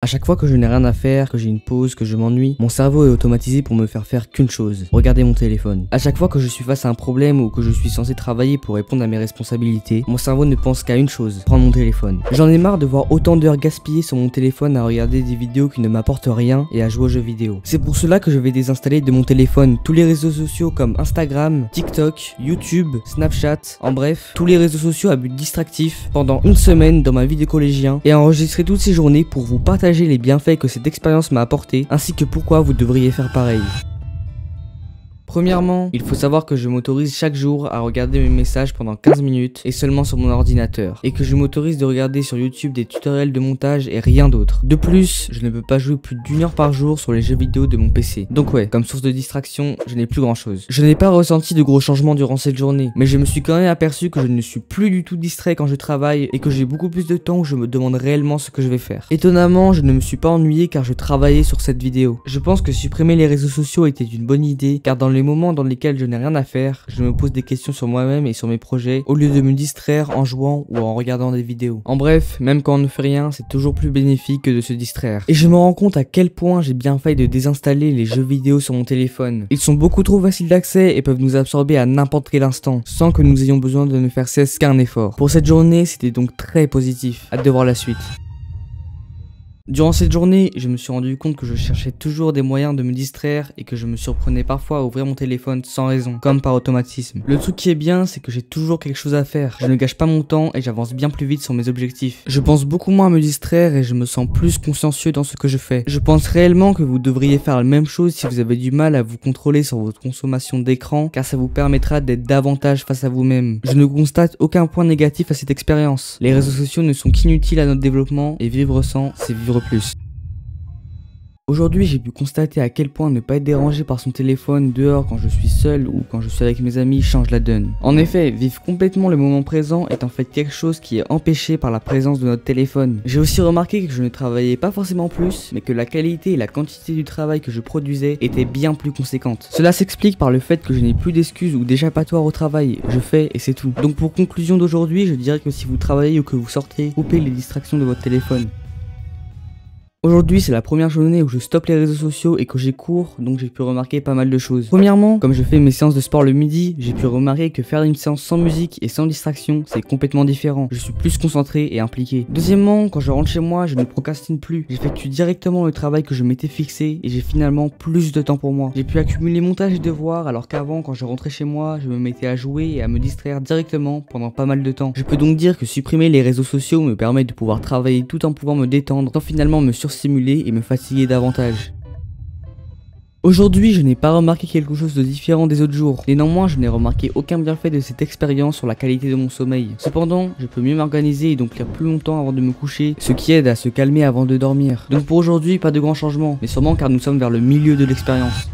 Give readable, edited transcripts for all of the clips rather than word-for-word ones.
chaque fois que je n'ai rien à faire, que j'ai une pause, que je m'ennuie, mon cerveau est automatisé pour me faire qu'une chose, regarder mon téléphone. À chaque fois que je suis face à un problème ou que je suis censé travailler pour répondre à mes responsabilités, mon cerveau ne pense qu'à une chose, prendre mon téléphone. J'en ai marre de voir autant d'heures gaspillées sur mon téléphone à regarder des vidéos qui ne m'apportent rien et à jouer aux jeux vidéo. C'est pour cela que je vais désinstaller de mon téléphone tous les réseaux sociaux comme Instagram, TikTok, YouTube, Snapchat, en bref, tous les réseaux sociaux à but distractif pendant une semaine dans ma vie de collégien et enregistrer toutes ces journées pour vous partager les bienfaits que cette expérience m'a apporté ainsi que pourquoi vous devriez faire pareil. Premièrement, il faut savoir que je m'autorise chaque jour à regarder mes messages pendant 15 minutes et seulement sur mon ordinateur, et que je m'autorise de regarder sur YouTube des tutoriels de montage et rien d'autre. De plus, je ne peux pas jouer plus d'1 heure par jour sur les jeux vidéo de mon PC. Donc ouais, comme source de distraction, je n'ai plus grand chose. Je n'ai pas ressenti de gros changements durant cette journée, mais je me suis quand même aperçu que je ne suis plus du tout distrait quand je travaille et que j'ai beaucoup plus de temps où je me demande réellement ce que je vais faire. Étonnamment, je ne me suis pas ennuyé car je travaillais sur cette vidéo. Je pense que supprimer les réseaux sociaux était une bonne idée car dans les moments dans lesquels je n'ai rien à faire, je me pose des questions sur moi-même et sur mes projets au lieu de me distraire en jouant ou en regardant des vidéos. En bref, même quand on ne fait rien, c'est toujours plus bénéfique que de se distraire. Et je me rends compte à quel point j'ai bien fait de désinstaller les jeux vidéo sur mon téléphone. Ils sont beaucoup trop faciles d'accès et peuvent nous absorber à n'importe quel instant, sans que nous ayons besoin de ne faire cesse qu'un effort. Pour cette journée, c'était donc très positif. Hâte de voir la suite. Durant cette journée, je me suis rendu compte que je cherchais toujours des moyens de me distraire et que je me surprenais parfois à ouvrir mon téléphone sans raison, comme par automatisme. Le truc qui est bien, c'est que j'ai toujours quelque chose à faire. Je ne gâche pas mon temps et j'avance bien plus vite sur mes objectifs. Je pense beaucoup moins à me distraire et je me sens plus consciencieux dans ce que je fais. Je pense réellement que vous devriez faire la même chose si vous avez du mal à vous contrôler sur votre consommation d'écran, car ça vous permettra d'être davantage face à vous-même. Je ne constate aucun point négatif à cette expérience. Les réseaux sociaux ne sont qu'inutiles à notre développement et vivre sans, c'est vivre plus. Aujourd'hui, j'ai pu constater à quel point ne pas être dérangé par son téléphone dehors quand je suis seul ou quand je suis avec mes amis change la donne. En effet, vivre complètement le moment présent est en fait quelque chose qui est empêché par la présence de notre téléphone. J'ai aussi remarqué que je ne travaillais pas forcément plus, mais que la qualité et la quantité du travail que je produisais étaient bien plus conséquentes. Cela s'explique par le fait que je n'ai plus d'excuses ou d'échappatoire au travail, je fais et c'est tout. Donc pour conclusion d'aujourd'hui, je dirais que si vous travaillez ou que vous sortez, coupez les distractions de votre téléphone. Aujourd'hui, c'est la première journée où je stoppe les réseaux sociaux et que j'ai cours, donc j'ai pu remarquer pas mal de choses. Premièrement, comme je fais mes séances de sport le midi, j'ai pu remarquer que faire une séance sans musique et sans distraction, c'est complètement différent. Je suis plus concentré et impliqué. Deuxièmement, quand je rentre chez moi, je ne procrastine plus. J'effectue directement le travail que je m'étais fixé et j'ai finalement plus de temps pour moi. J'ai pu accumuler montage et devoirs alors qu'avant, quand je rentrais chez moi, je me mettais à jouer et à me distraire directement pendant pas mal de temps. Je peux donc dire que supprimer les réseaux sociaux me permet de pouvoir travailler tout en pouvant me détendre sans finalement me surstimuler et me fatiguer davantage. Aujourd'hui, je n'ai pas remarqué quelque chose de différent des autres jours. Néanmoins, je n'ai remarqué aucun bienfait de cette expérience sur la qualité de mon sommeil. Cependant, je peux mieux m'organiser et donc lire plus longtemps avant de me coucher, ce qui aide à se calmer avant de dormir. Donc pour aujourd'hui, pas de grands changements, mais sûrement car nous sommes vers le milieu de l'expérience.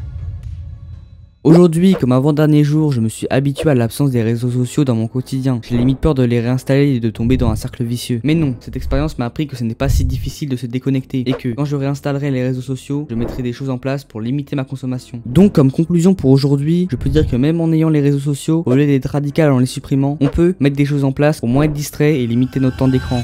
Aujourd'hui, comme avant-dernier jour, je me suis habitué à l'absence des réseaux sociaux dans mon quotidien. J'ai limite peur de les réinstaller et de tomber dans un cercle vicieux. Mais non, cette expérience m'a appris que ce n'est pas si difficile de se déconnecter et que quand je réinstallerai les réseaux sociaux, je mettrai des choses en place pour limiter ma consommation. Donc comme conclusion pour aujourd'hui, je peux dire que même en ayant les réseaux sociaux, au lieu d'être radical en les supprimant, on peut mettre des choses en place pour moins être distrait et limiter notre temps d'écran.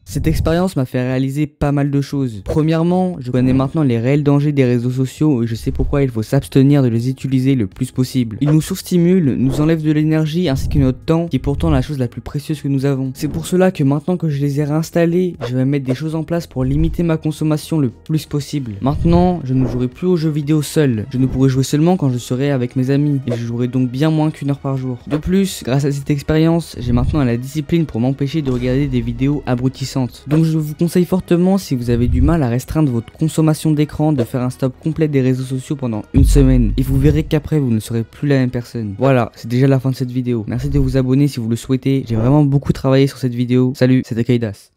Cette expérience m'a fait réaliser pas mal de choses. Premièrement, je connais maintenant les réels dangers des réseaux sociaux et je sais pourquoi il faut s'abstenir de les utiliser le plus possible. Ils nous surstimulent, nous enlèvent de l'énergie ainsi que notre temps, qui est pourtant la chose la plus précieuse que nous avons. C'est pour cela que maintenant que je les ai réinstallés, je vais mettre des choses en place pour limiter ma consommation le plus possible. Maintenant, je ne jouerai plus aux jeux vidéo seul. Je ne pourrai jouer seulement quand je serai avec mes amis et je jouerai donc bien moins qu'1 heure par jour. De plus, grâce à cette expérience, j'ai maintenant la discipline pour m'empêcher de regarder des vidéos abrutissantes. Donc je vous conseille fortement, si vous avez du mal à restreindre votre consommation d'écran, de faire un stop complet des réseaux sociaux pendant une semaine. Et vous verrez qu'après vous ne serez plus la même personne. Voilà, c'est déjà la fin de cette vidéo. Merci de vous abonner si vous le souhaitez. J'ai vraiment beaucoup travaillé sur cette vidéo. Salut, c'était Kaidas.